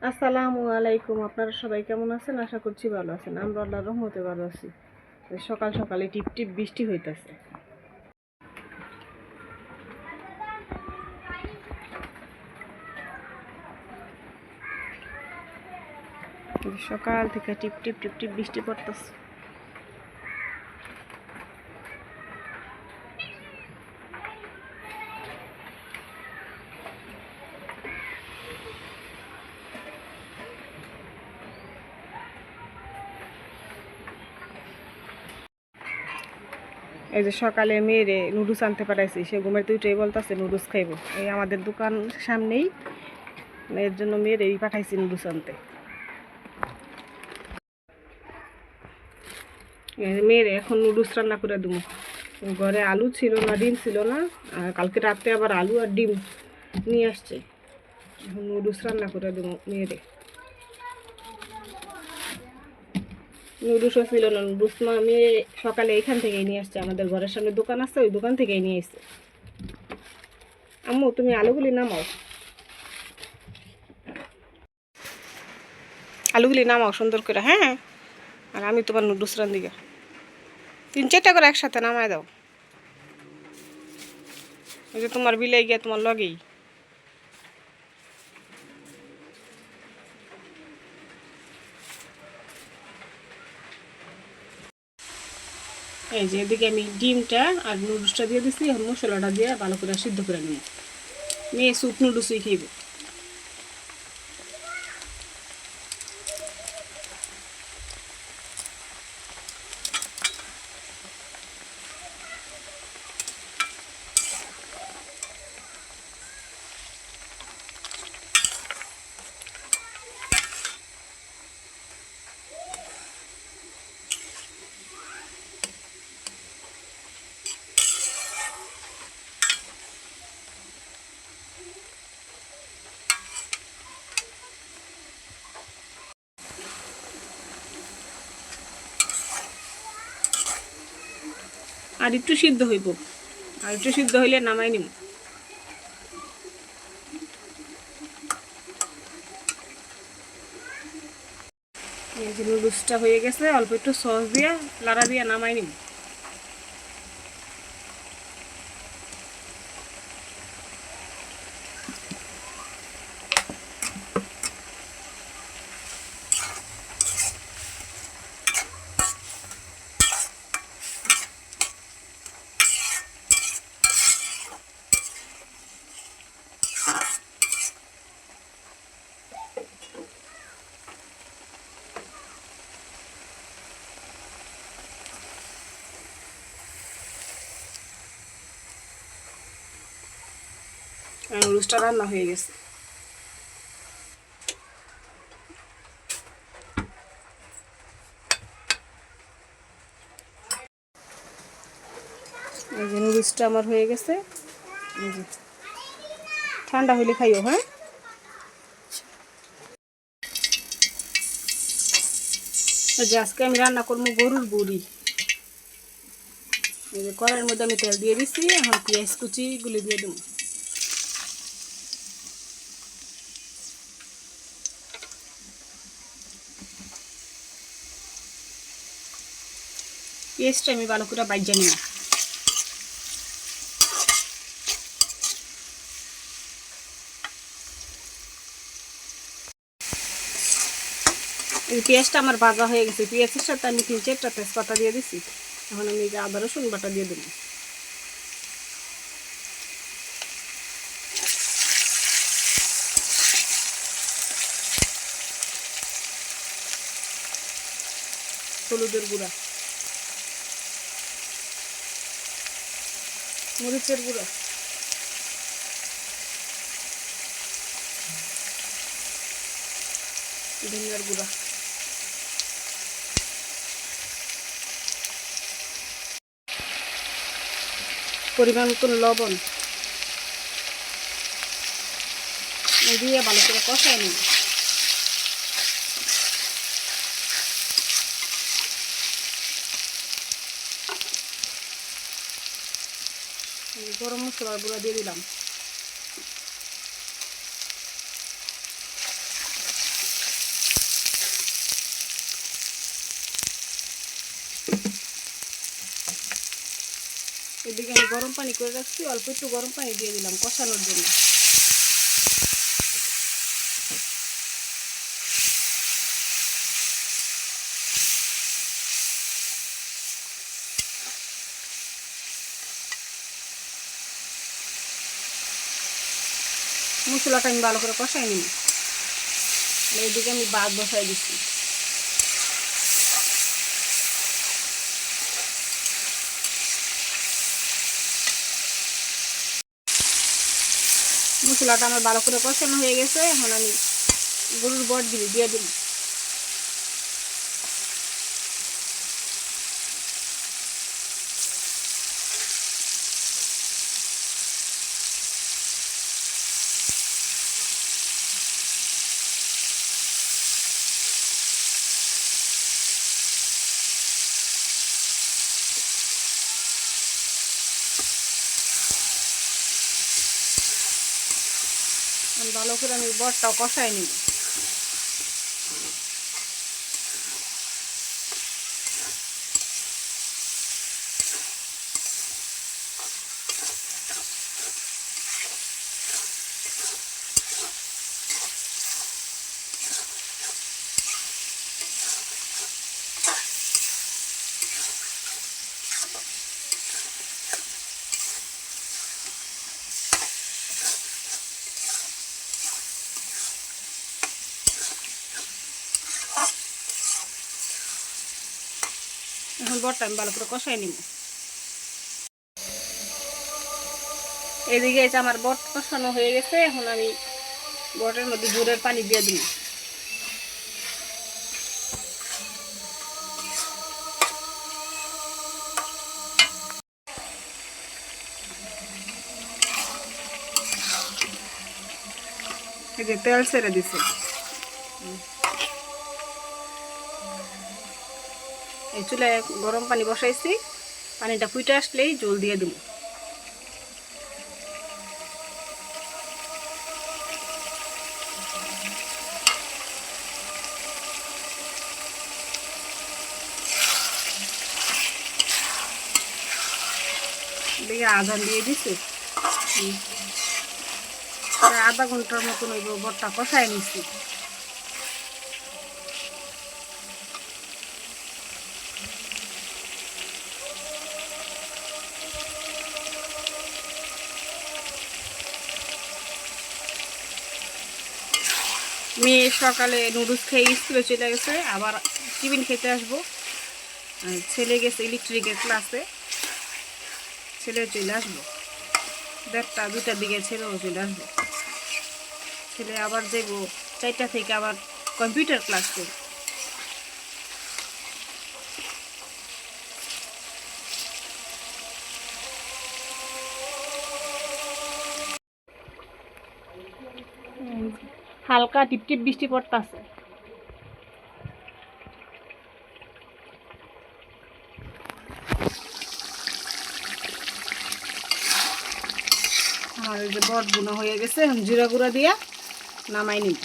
আসসালামু আলাইকুম। আপনারা সবাই কেমন আছেন? আশা করছি ভালো আছেন। আমরা আল্লাহর রহমতে ভালো আছি। সকাল সকালে টিপ টিপ বৃষ্টি হইতেছে। সকাল থেকে টিপ টিপ টিপ টিপ বৃষ্টি পড়তেছে। এই যে সকালে মেয়েরে নুডলস আনতে পাঠাইছি, সে ঘুমের উঠেই বলতেছে নুডলস খাইব। এই আমাদের দোকান সামনেই, এর জন্য মেয়ের এই পাঠাইছি নুডলস আনতে। মেয়েরে এখন নুডলস রান্না করে দেবো। ঘরে আলু ছিল না, ডিম ছিল না, আর কালকে রাত্রে আবার আলু আর ডিম নিয়ে আসছে। এখন নুডলস রান্না করে দেবো মেয়েরে। নুডলসও ছিল না, নুডলস আমি সকালে এইখান থেকেই নিয়ে আসছি। আমাদের ঘরের সামনে দোকান আছে, ওই দোকান থেকেই নিয়ে এসছে। আম্মু তুমি আলুগুলি নামাও, আলুগুলি নামাও সুন্দর করে, হ্যাঁ। আর আমি তোমার নুডলস রান্দিগা 3-4টা করে একসাথে নামায় দাও। ওই যে তোমার বিলাই গিয়া তোমার লগেই। এই যে এদিকে আমি ডিমটা আর নুডলসটা দিয়ে দিচ্ছি। এখন মশলাটা দিয়ে ভালো করে সিদ্ধ করে নেব। মেয়ে স্যুপ নুডলসই খাইব। আর একটু সিদ্ধ হইব, আর একটু সিদ্ধ হইলে নামাই নিব। এই যে নুডলসটা হয়ে গেছে, অল্প একটু সস দিয়ে লাড়া দিয়ে নামাই নিব। নুডলসটা রান্না হয়ে গেছে। এই যে নুডলসটা আমার হয়ে গেছে। এই যে ঠান্ডা হইলে খাইও, হ্যাঁ। যে আজকে আমি রান্না করবো গরুর বড়ি। এই যে কড়াইয়ের মধ্যে আমি তেল দিয়ে দিচ্ছি। এখন পেঁয়াজ কুচিগুলি দিয়ে দেবো। পেঁয়াজটা আমি ভালো করে বাইজা নিব। এই পেঁয়াজটা আমার ভাজা হয়ে গেছে। পেঁয়াজের সাথে আমি 3-4টা তেজপাতা দিয়ে দিচ্ছি। এখন আমি এই যে আদা রসুন বাটা দিয়ে দেবো। হলুদের গুঁড়া, মরিচের গুঁড়া, ধনিয়ার গুঁড়া, পরিমাণ মতন লবণ দিয়ে ভালো করে কষায় নেব। গরম মশলার গুঁড়া দিয়ে দিলাম। গরম পানি করে রাখছি, অল্প একটু গরম পানি দিয়ে দিলাম কষানোর জন্য। মশলাটা আমি ভালো করে কষাই নিই। এইদিকে আমি ভাত বসাই দিচ্ছি। মশলাটা আমার ভালো করে কষানো হয়ে গেছে, এখন আমি গরুর বট দিয়ে দিই। ভালো করে আমি বটটাও কষাই নিব। এখন বটটা আমি ভালো করে কষাই নিব। এদিকে আমার বট কষানো হয়ে গেছে, এখন আমি বটের মধ্যে জোরের পানি দিয়ে দিই। এই যে তেল ছেড়ে দিছে। এই চুলায় গরম পানি বসাইছি, পানিটা ফুটে আসলেই জল দিয়ে দিব। দেখে আধান দিয়ে দিছে, আধা ঘন্টার মতন ওই বটটা কষাই নিচ্ছি। মেয়ে সকালে নুডলস খেয়ে স্কুলে চলে গেছে, আবার টিফিন খেতে আসবো। ছেলে গেছে ইলেকট্রিকের ক্লাসে, ছেলে চলে আসবো 1:30 2টার দিকে, ছেলেও চলে আসবো। ছেলে আবার যাবো 4টা থেকে আবার কম্পিউটার ক্লাস করবো। হালকা টিপটিপ বৃষ্টি পড়তেছে। আমার এই যে বট বোনা হয়ে গেছে, এখন জিরা গুঁড়া দিয়া নামাই নিব।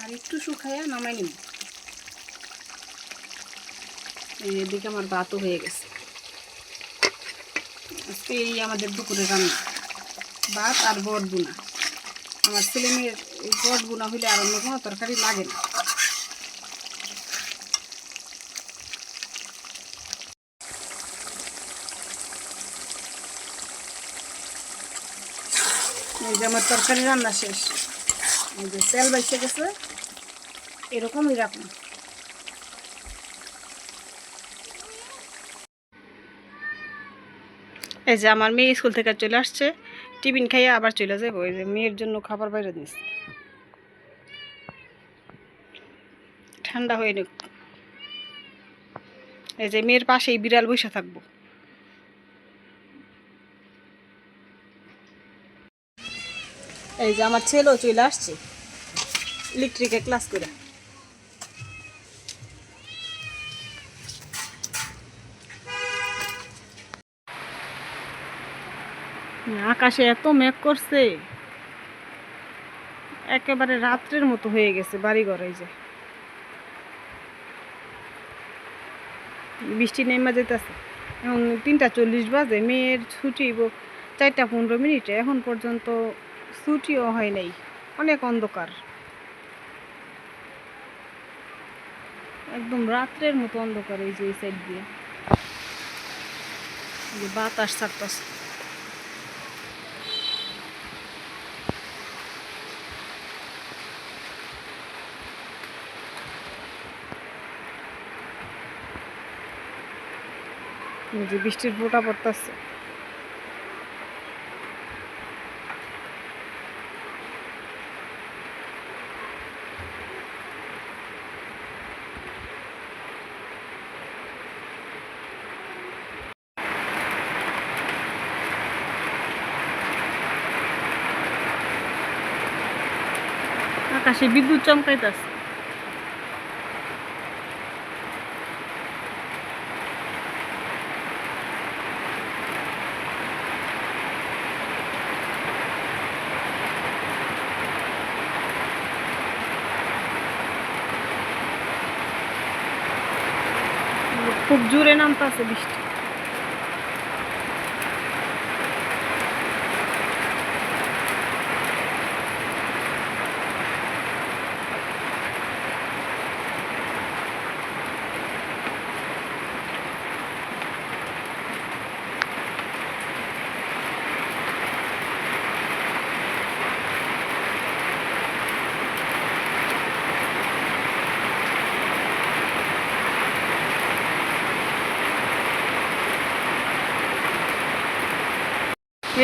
আর একটু শুকাইয়া নামাই নিব। এদিকে আমার ভাতও হয়ে গেছে। আজকে এই আমাদের দুপুরে রান্না, ভাত আর বট বোনা। আমার ছেলে মেয়ের এই বট বোনা হইলে আর অন্য কোনো তরকারি লাগে না। এই যে আমার তরকারি রান্না শেষ। এই যে তেল বাইসে গেছে, এরকমই রাখুন। এই যে আমার মেয়ে স্কুল থেকে চলে আসছে, টিফিন খাইয়ে আবার চলে যাবো। এই যে মেয়ের জন্য খাবার বাইরে দিয়েছি, ঠান্ডা হয়ে নিক। এই যে মেয়ের পাশেই বিড়াল বসে থাকবো। এই যে আমার ছেলেও চলে আসছে ইলেকট্রিকের ক্লাস করে। আকাশে এত মেঘ করছে, একেবারে রাত্রের মতো হয়ে গেছে বাড়িঘর। এই যে বৃষ্টি নেমে যেতেছে, এখন 3:40 বাজে, মেয়ের ছুটি 4:15, এখন পর্যন্ত ছুটিও হয় নাই, অনেক অন্ধকার, একদম রাত্রের মতো অন্ধকার। এই যে এই সাইড দিয়ে বাতাস ছাড়তেছে। যে বৃষ্টির ফোঁটা পড়তেছে। আকাশে বিদ্যুৎ চমকাইতেছে। খুব জোরে নামতেছে বৃষ্টি।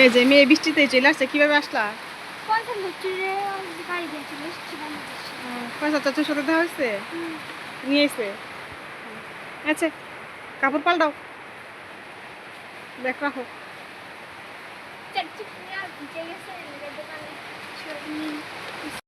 এই যে মেয়ে বৃষ্টিতে চলে আসছে, কিভাবে আসলা? পয়সা চাচার সাথে দেখা হয়েছে, নিয়ে এসে। আচ্ছা, কাপড় পাল্টাও, দেখ রাখো।